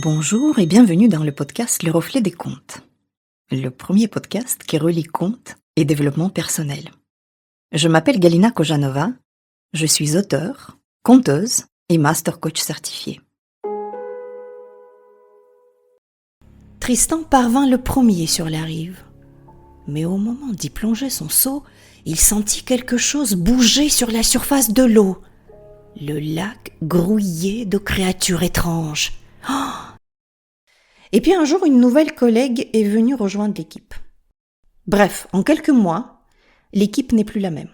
Bonjour et bienvenue dans le podcast Le Reflet des Contes, le premier podcast qui relie contes et développement personnel. Je m'appelle Galina Kojanova, je suis auteure, conteuse et master coach certifié. Tristan parvint le premier sur la rive, mais au moment d'y plonger son seau, il sentit quelque chose bouger sur la surface de l'eau. Le lac grouillait de créatures étranges. Oh! Et puis un jour, une nouvelle collègue est venue rejoindre l'équipe. Bref, en quelques mois, l'équipe n'est plus la même.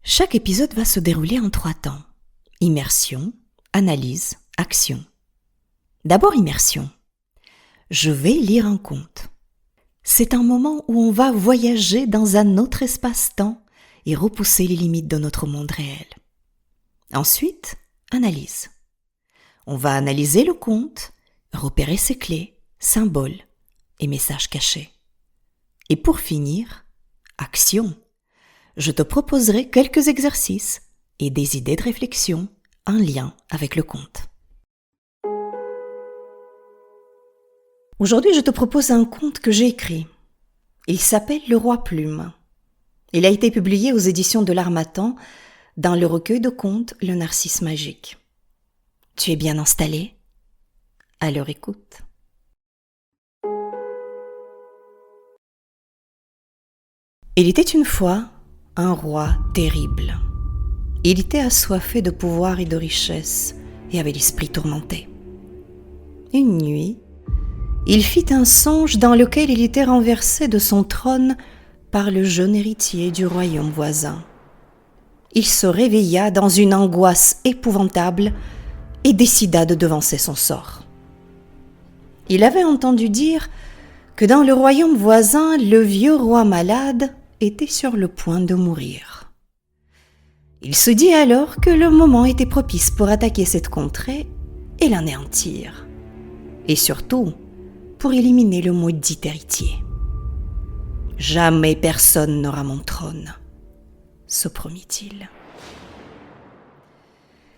Chaque épisode va se dérouler en 3 temps. Immersion, analyse, action. D'abord immersion. Je vais lire un conte. C'est un moment où on va voyager dans un autre espace-temps et repousser les limites de notre monde réel. Ensuite, analyse. On va analyser le conte, repérer ses clés, symboles et messages cachés. Et pour finir, action. Je te proposerai quelques exercices et des idées de réflexion en lien avec le conte. Aujourd'hui, je te propose un conte que j'ai écrit. Il s'appelle Le Roi Plume. Il a été publié aux éditions de l'Harmattan dans le recueil de contes Le Narcisse Magique. Tu es bien installé? Alors écoute. Il était une fois un roi terrible. Il était assoiffé de pouvoir et de richesse et avait l'esprit tourmenté. Une nuit, il fit un songe dans lequel il était renversé de son trône par le jeune héritier du royaume voisin. Il se réveilla dans une angoisse épouvantable et décida de devancer son sort. Il avait entendu dire que dans le royaume voisin, le vieux roi malade était sur le point de mourir. Il se dit alors que le moment était propice pour attaquer cette contrée et l'anéantir. Et surtout, pour éliminer le maudit héritier. « Jamais personne n'aura mon trône », se promit-il.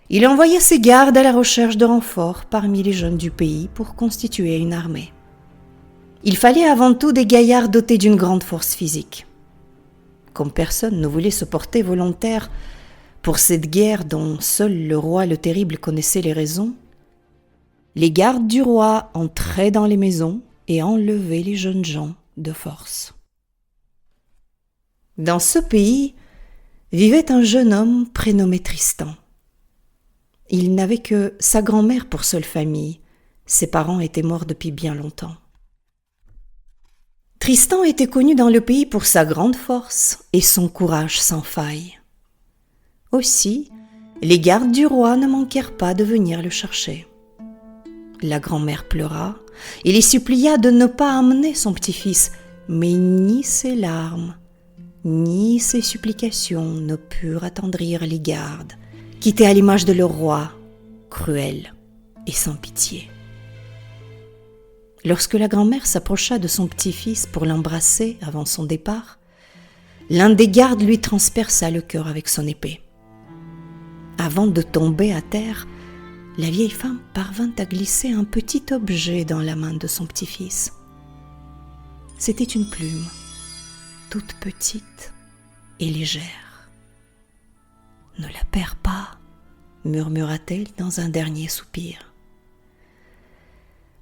Il envoya ses gardes à la recherche de renforts parmi les jeunes du pays pour constituer une armée. Il fallait avant tout des gaillards dotés d'une grande force physique. Comme personne ne voulait se porter volontaire pour cette guerre dont seul le roi le terrible connaissait les raisons, les gardes du roi entraient dans les maisons et enlevaient les jeunes gens de force. Dans ce pays vivait un jeune homme prénommé Tristan. Il n'avait que sa grand-mère pour seule famille. Ses parents étaient morts depuis bien longtemps. Tristan était connu dans le pays pour sa grande force et son courage sans faille. Aussi, les gardes du roi ne manquèrent pas de venir le chercher. La grand-mère pleura et les supplia de ne pas amener son petit-fils, mais ni ses larmes, ni ses supplications ne purent attendrir les gardes, qui étaient à l'image de leur roi, cruel et sans pitié. Lorsque la grand-mère s'approcha de son petit-fils pour l'embrasser avant son départ, l'un des gardes lui transperça le cœur avec son épée. Avant de tomber à terre, la vieille femme parvint à glisser un petit objet dans la main de son petit-fils. C'était une plume, toute petite et légère. « Ne la perds pas », murmura-t-elle dans un dernier soupir.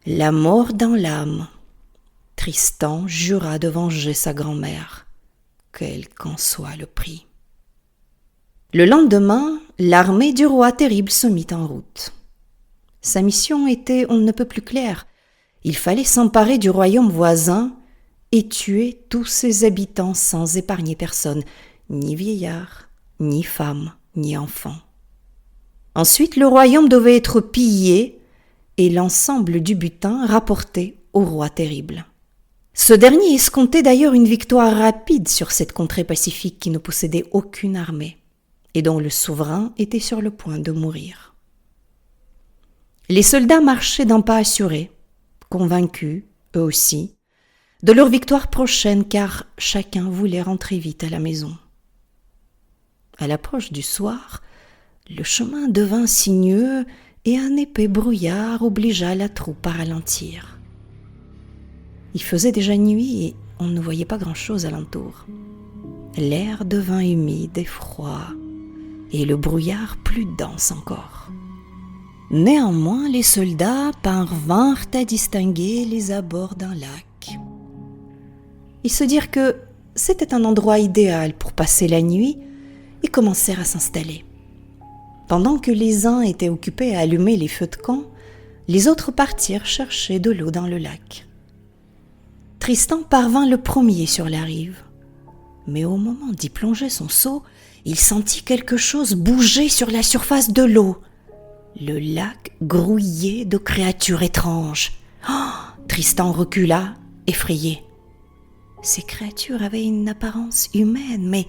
La mort dans l'âme, Tristan jura de venger sa grand-mère, quel qu'en soit le prix. Le lendemain, l'armée du roi terrible se mit en route. Sa mission était on ne peut plus claire. Il fallait s'emparer du royaume voisin et tuer tous ses habitants sans épargner personne, ni vieillard, ni femme, ni enfant. Ensuite, le royaume devait être pillé et l'ensemble du butin rapporté au roi terrible. Ce dernier escomptait d'ailleurs une victoire rapide sur cette contrée pacifique qui ne possédait aucune armée et dont le souverain était sur le point de mourir. Les soldats marchaient d'un pas assuré, convaincus, eux aussi, de leur victoire prochaine car chacun voulait rentrer vite à la maison. À l'approche du soir, Le chemin devint sinueux et un épais brouillard obligea la troupe à ralentir. Il faisait déjà nuit et on ne voyait pas grand-chose alentour. L'air devint humide et froid, et le brouillard plus dense encore. Néanmoins, les soldats parvinrent à distinguer les abords d'un lac. Ils se dirent que c'était un endroit idéal pour passer la nuit et commencèrent à s'installer. Pendant que les uns étaient occupés à allumer les feux de camp, les autres partirent chercher de l'eau dans le lac. Tristan parvint le premier sur la rive, mais au moment d'y plonger son seau, il sentit quelque chose bouger sur la surface de l'eau. Le lac grouillait de créatures étranges. Tristan recula, effrayé. Ces créatures avaient une apparence humaine, mais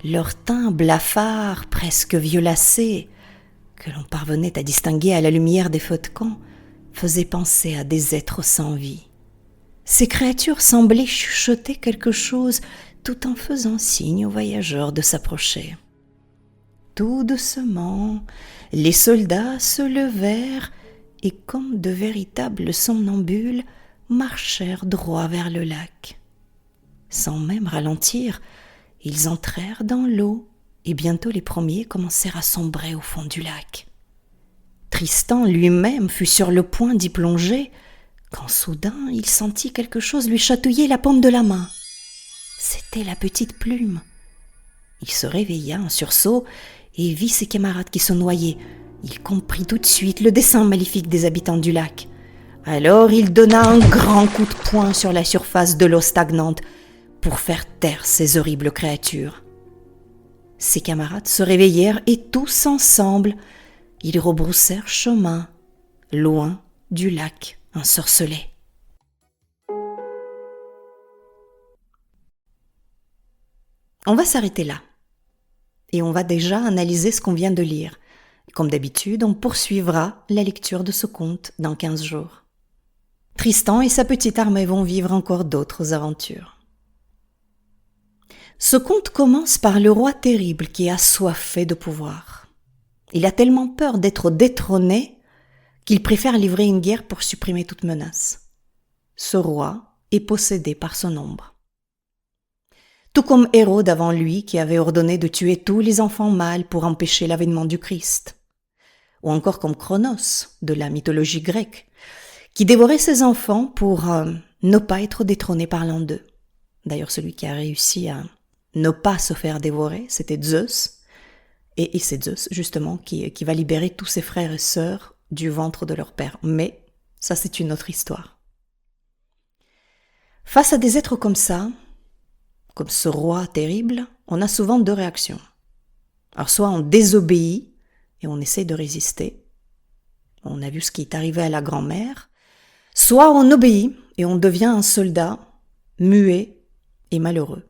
leur teint blafard, presque violacé, que l'on parvenait à distinguer à la lumière des feux de camp, faisait penser à des êtres sans vie. Ces créatures semblaient chuchoter quelque chose tout en faisant signe aux voyageurs de s'approcher. Tout doucement, les soldats se levèrent et, comme de véritables somnambules, marchèrent droit vers le lac. Sans même ralentir, ils entrèrent dans l'eau et bientôt les premiers commencèrent à sombrer au fond du lac. Tristan lui-même fut sur le point d'y plonger quand soudain il sentit quelque chose lui chatouiller la paume de la main. C'était la petite plume. Il se réveilla en sursaut et vit ses camarades qui se noyaient. Il comprit tout de suite le dessein maléfique des habitants du lac. Alors il donna un grand coup de poing sur la surface de l'eau stagnante pour faire taire ces horribles créatures. Ses camarades se réveillèrent et tous ensemble, ils rebroussèrent chemin, loin du lac ensorcelé. On va s'arrêter là et on va déjà analyser ce qu'on vient de lire. Comme d'habitude, on poursuivra la lecture de ce conte dans 15 jours. Tristan et sa petite armée vont vivre encore d'autres aventures. Ce conte commence par le roi terrible qui est assoiffé de pouvoir. Il a tellement peur d'être détrôné qu'il préfère livrer une guerre pour supprimer toute menace. Ce roi est possédé par son ombre. Tout comme Hérode avant lui qui avait ordonné de tuer tous les enfants mâles pour empêcher l'avènement du Christ. Ou encore comme Cronos de la mythologie grecque qui dévorait ses enfants pour ne pas être détrôné par l'un d'eux. D'ailleurs, celui qui a réussi à ne pas se faire dévorer, c'était Zeus. Et c'est Zeus, justement, qui va libérer tous ses frères et sœurs du ventre de leur père. Mais ça, c'est une autre histoire. Face à des êtres comme ça, comme ce roi terrible, on a souvent deux réactions. Alors soit on désobéit et on essaie de résister. On a vu ce qui est arrivé à la grand-mère. Soit on obéit et on devient un soldat muet et malheureux.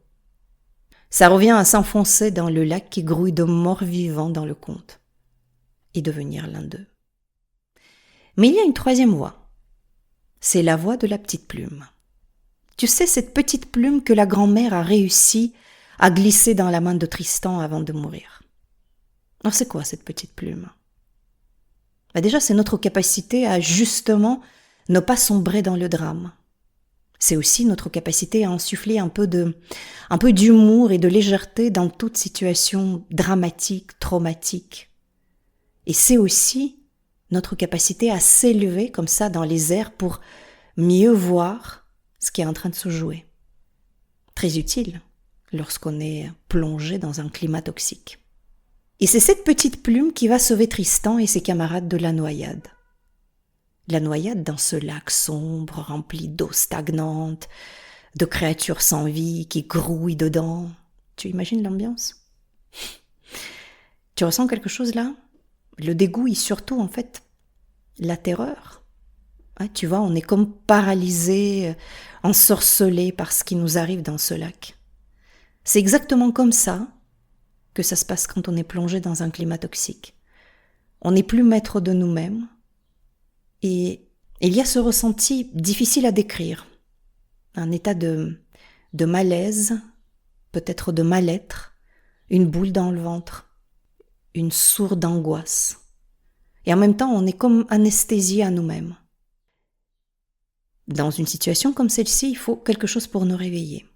Ça revient à s'enfoncer dans le lac qui grouille de morts vivants dans le conte et devenir l'un d'eux. Mais il y a une troisième voie. C'est la voie de la petite plume. Tu sais, cette petite plume que la grand-mère a réussi à glisser dans la main de Tristan avant de mourir. Alors c'est quoi cette petite plume ? Déjà, c'est notre capacité à justement ne pas sombrer dans le drame. C'est aussi notre capacité à insuffler un peu d'humour et de légèreté dans toute situation dramatique, traumatique. Et c'est aussi notre capacité à s'élever comme ça dans les airs pour mieux voir ce qui est en train de se jouer. Très utile lorsqu'on est plongé dans un climat toxique. Et c'est cette petite plume qui va sauver Tristan et ses camarades de la noyade. La noyade dans ce lac sombre, rempli d'eau stagnante, de créatures sans vie qui grouillent dedans. Tu imagines l'ambiance ? Tu ressens quelque chose là ? Le dégoût et surtout, en fait, la terreur. Tu vois, on est comme paralysé, ensorcelé par ce qui nous arrive dans ce lac. C'est exactement comme ça que ça se passe quand on est plongé dans un climat toxique. On n'est plus maître de nous-mêmes. Et il y a ce ressenti difficile à décrire, un état de malaise, peut-être de mal-être, une boule dans le ventre, une sourde angoisse. Et en même temps, on est comme anesthésié à nous-mêmes. Dans une situation comme celle-ci, il faut quelque chose pour nous réveiller.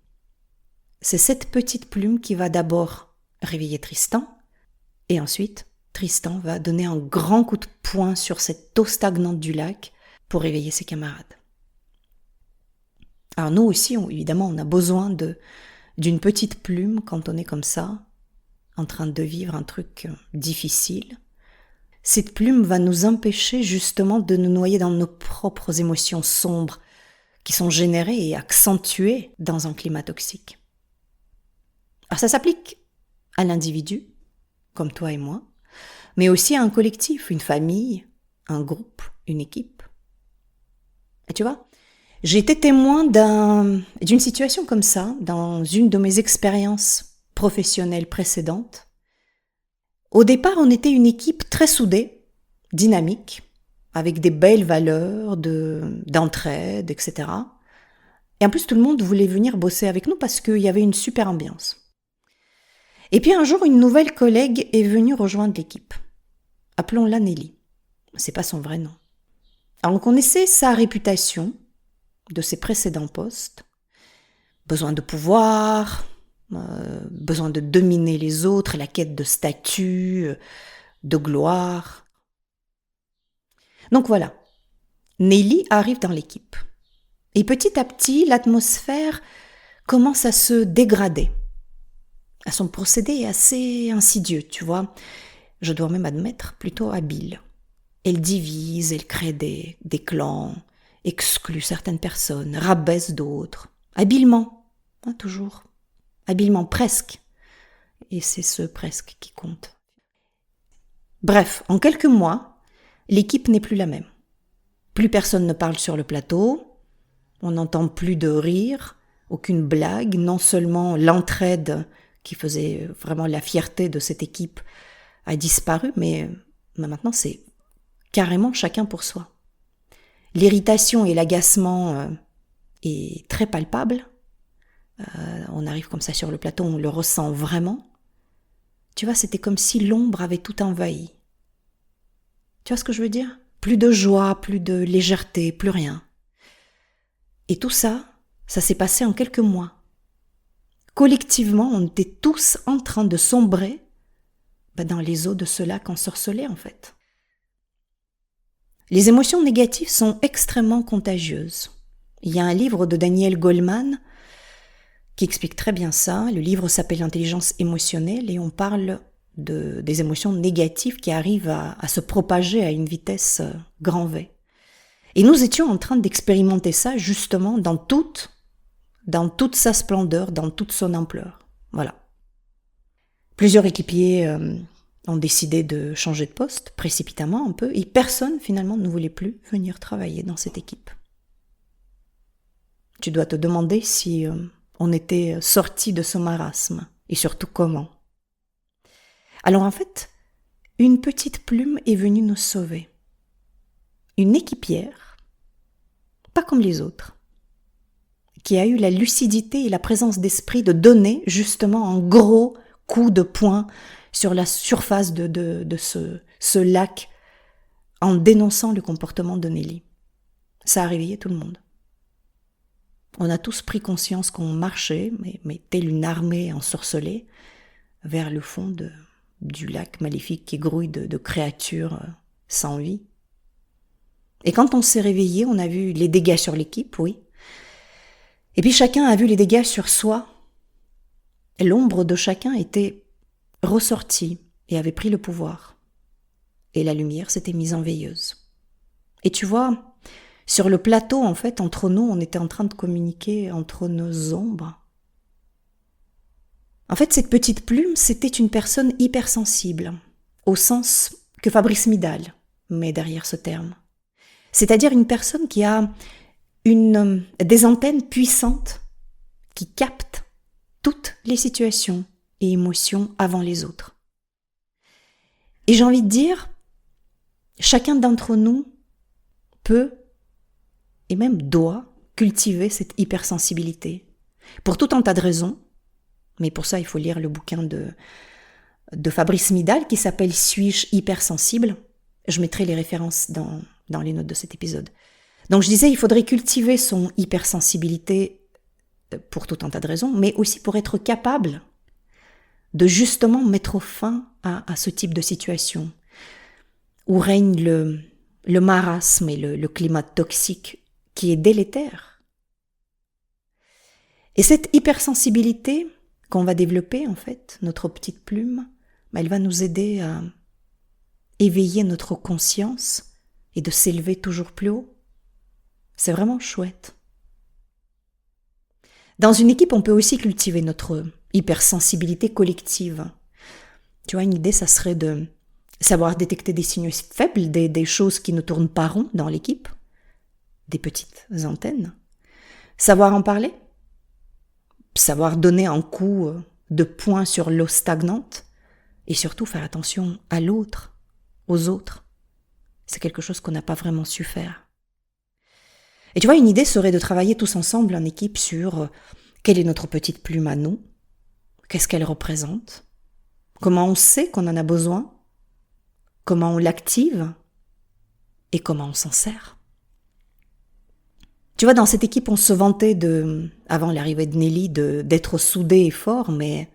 C'est cette petite plume qui va d'abord réveiller Tristan, et ensuite, Tristan va donner un grand coup de poing sur cette eau stagnante du lac pour réveiller ses camarades. Alors nous aussi, évidemment, on a besoin d'une petite plume quand on est comme ça, en train de vivre un truc difficile. Cette plume va nous empêcher justement de nous noyer dans nos propres émotions sombres qui sont générées et accentuées dans un climat toxique. Alors ça s'applique à l'individu, comme toi et moi, mais aussi à un collectif, une famille, un groupe, une équipe. Et tu vois, j'ai été témoin d'une situation comme ça dans une de mes expériences professionnelles précédentes. Au départ, on était une équipe très soudée, dynamique, avec des belles valeurs d'entraide, etc. Et en plus, tout le monde voulait venir bosser avec nous parce qu'il y avait une super ambiance. Et puis un jour, une nouvelle collègue est venue rejoindre l'équipe. Appelons-la Nelly. C'est pas son vrai nom. Alors, on connaissait sa réputation de ses précédents postes. Besoin de pouvoir, besoin de dominer les autres, la quête de statut, de gloire. Donc voilà, Nelly arrive dans l'équipe. Et petit à petit, l'atmosphère commence à se dégrader. Son procédé est assez insidieux, tu vois. Je dois même admettre, plutôt habile. Elle divise, elle crée des clans, exclut certaines personnes, rabaisse d'autres. Habilement, toujours. Habilement, presque. Et c'est ce presque qui compte. Bref, en quelques mois, l'équipe n'est plus la même. Plus personne ne parle sur le plateau, on n'entend plus de rire, aucune blague, non seulement l'entraide qui faisait vraiment la fierté de cette équipe a disparu, mais maintenant c'est carrément chacun pour soi. L'irritation et l'agacement est très palpable. On arrive comme ça sur le plateau, on le ressent vraiment. Tu vois, c'était comme si l'ombre avait tout envahi. Tu vois ce que je veux dire ? Plus de joie, plus de légèreté, plus rien. Et tout ça, ça s'est passé en quelques mois. Collectivement, on était tous en train de sombrer dans les eaux de ce lac ensorcelé, en fait. Les émotions négatives sont extrêmement contagieuses. Il y a un livre de Daniel Goleman qui explique très bien ça. Le livre s'appelle L'intelligence émotionnelle et on parle des émotions négatives qui arrivent à se propager à une vitesse grand V. Et nous étions en train d'expérimenter ça justement dans toute sa splendeur, dans toute son ampleur. Voilà. Plusieurs équipiers ont décidé de changer de poste précipitamment un peu et personne finalement ne voulait plus venir travailler dans cette équipe. Tu dois te demander si on était sorti de ce marasme et surtout comment. Alors en fait, une petite plume est venue nous sauver. Une équipière, pas comme les autres, qui a eu la lucidité et la présence d'esprit de donner justement un gros coup de poing sur la surface de ce lac en dénonçant le comportement de Nelly. Ça a réveillé tout le monde. On a tous pris conscience qu'on marchait, mais telle une armée ensorcelée, vers le fond du lac maléfique qui grouille de créatures sans vie. Et quand on s'est réveillé, on a vu les dégâts sur l'équipe, oui. Et puis chacun a vu les dégâts sur soi. Et l'ombre de chacun était ressortie et avait pris le pouvoir. Et la lumière s'était mise en veilleuse. Et tu vois, sur le plateau, en fait, entre nous, on était en train de communiquer entre nos ombres. En fait, cette petite plume, c'était une personne hypersensible, au sens que Fabrice Midal met derrière ce terme. C'est-à-dire une personne qui a des antennes puissantes qui captent toutes les situations et émotions avant les autres. Et j'ai envie de dire, chacun d'entre nous peut et même doit cultiver cette hypersensibilité pour tout un tas de raisons. Mais pour ça, il faut lire le bouquin de Fabrice Midal qui s'appelle « Suis-je hypersensible ?» Je mettrai les références dans les notes de cet épisode. Donc je disais, il faudrait cultiver son hypersensibilité pour tout un tas de raisons, mais aussi pour être capable de justement mettre fin à ce type de situation où règne le marasme et le climat toxique qui est délétère. Et cette hypersensibilité qu'on va développer, en fait, notre petite plume, elle va nous aider à éveiller notre conscience et de s'élever toujours plus haut. C'est vraiment chouette. Dans une équipe, on peut aussi cultiver notre hypersensibilité collective. Tu vois, une idée, ça serait de savoir détecter des signaux faibles, des choses qui ne tournent pas rond dans l'équipe, des petites antennes. Savoir en parler, savoir donner un coup de poing sur l'eau stagnante et surtout faire attention à l'autre, aux autres. C'est quelque chose qu'on n'a pas vraiment su faire. Et tu vois, une idée serait de travailler tous ensemble en équipe sur quelle est notre petite plume à nous, qu'est-ce qu'elle représente, comment on sait qu'on en a besoin, comment on l'active et comment on s'en sert. Tu vois, dans cette équipe, on se vantait avant l'arrivée de Nelly, d'être soudés et forts, mais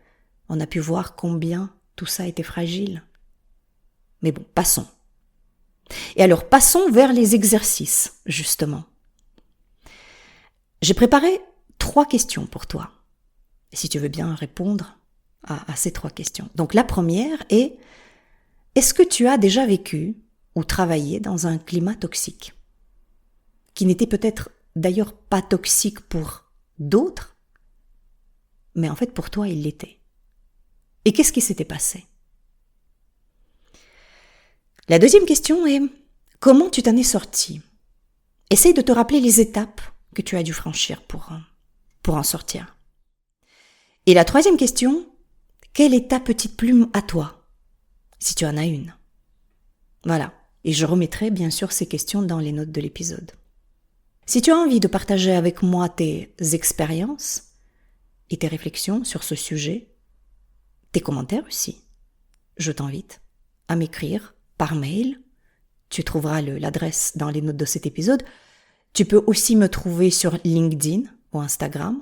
on a pu voir combien tout ça était fragile. Mais bon, passons. Et alors, passons vers les exercices, justement. J'ai préparé 3 questions pour toi, si tu veux bien répondre à ces 3 questions. Donc la première est, est-ce que tu as déjà vécu ou travaillé dans un climat toxique, qui n'était peut-être d'ailleurs pas toxique pour d'autres, mais en fait pour toi il l'était. Et qu'est-ce qui s'était passé? La deuxième question est, comment tu t'en es sorti? Essaye de te rappeler les étapes que tu as dû franchir pour en sortir. Et la troisième question, quelle est ta petite plume à toi, si tu en as une? Voilà, et je remettrai bien sûr ces questions dans les notes de l'épisode. Si tu as envie de partager avec moi tes expériences et tes réflexions sur ce sujet, tes commentaires aussi, je t'invite à m'écrire par mail. Tu trouveras l'adresse dans les notes de cet épisode. Tu peux aussi me trouver sur LinkedIn ou Instagram.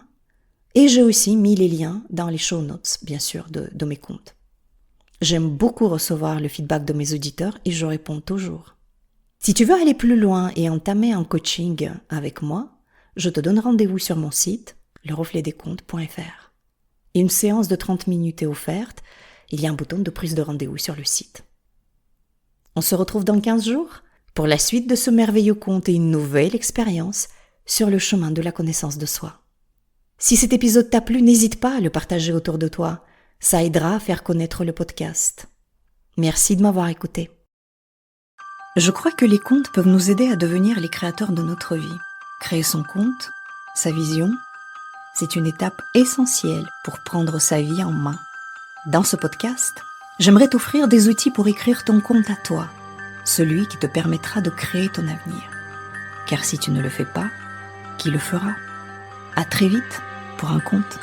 Et j'ai aussi mis les liens dans les show notes, bien sûr, de mes comptes. J'aime beaucoup recevoir le feedback de mes auditeurs et je réponds toujours. Si tu veux aller plus loin et entamer un coaching avec moi, je te donne rendez-vous sur mon site, lerefletdescomptes.fr. Une séance de 30 minutes est offerte. Il y a un bouton de prise de rendez-vous sur le site. On se retrouve dans 15 jours pour la suite de ce merveilleux conte et une nouvelle expérience sur le chemin de la connaissance de soi. Si cet épisode t'a plu, n'hésite pas à le partager autour de toi. Ça aidera à faire connaître le podcast. Merci de m'avoir écouté. Je crois que les contes peuvent nous aider à devenir les créateurs de notre vie. Créer son conte, sa vision, c'est une étape essentielle pour prendre sa vie en main. Dans ce podcast, j'aimerais t'offrir des outils pour écrire ton conte à toi, celui qui te permettra de créer ton avenir. Car si tu ne le fais pas, qui le fera? À très vite pour un conte.